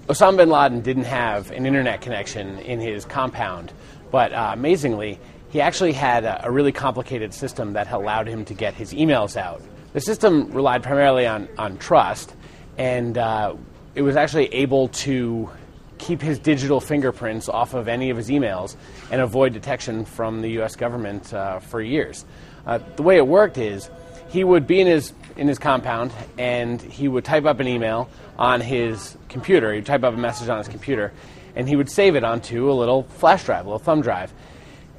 Osama bin Laden didn't have an internet connection in his compound, but amazingly, he actually had a really complicated system that allowed him to get his emails out. The system relied primarily on trust, and it was actually able to keep his digital fingerprints off of any of his emails and avoid detection from the U.S. government for years. The way it worked is he would be in his compound, and he would type up an email on his computer. He'd type up a message on his computer, and he would save it onto a little flash drive, a little thumb drive.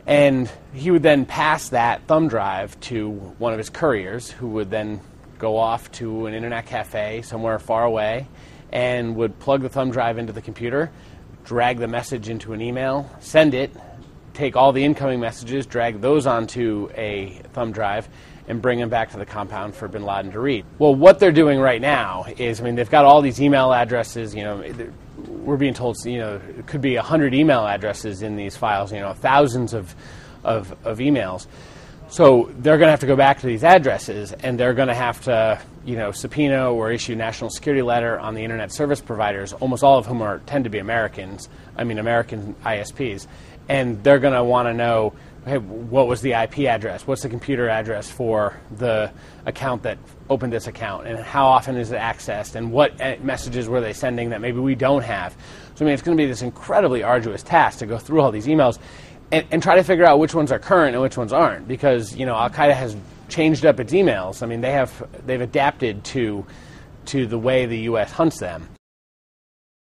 And he would then pass that thumb drive to one of his couriers, who would then go off to an internet cafe somewhere far away and would plug the thumb drive into the computer, drag the message into an email, send it, take all the incoming messages, drag those onto a thumb drive, and bring them back to the compound for bin Laden to read. Well, what they're doing right now is, they've got all these email addresses, we're being told, it could be 100 email addresses in these files, thousands of emails. So they're going to have to go back to these addresses, and they're going to have to, subpoena or issue national security letter on the internet service providers, almost all of whom tend to be American ISPs, and they're going to want to know, hey, what was the IP address? What's the computer address for the account that opened this account? And how often is it accessed? And what messages were they sending that maybe we don't have? So, it's going to be this incredibly arduous task to go through all these emails and try to figure out which ones are current and which ones aren't. Because, Al-Qaeda has changed up its emails. They've adapted to the way the U.S. hunts them.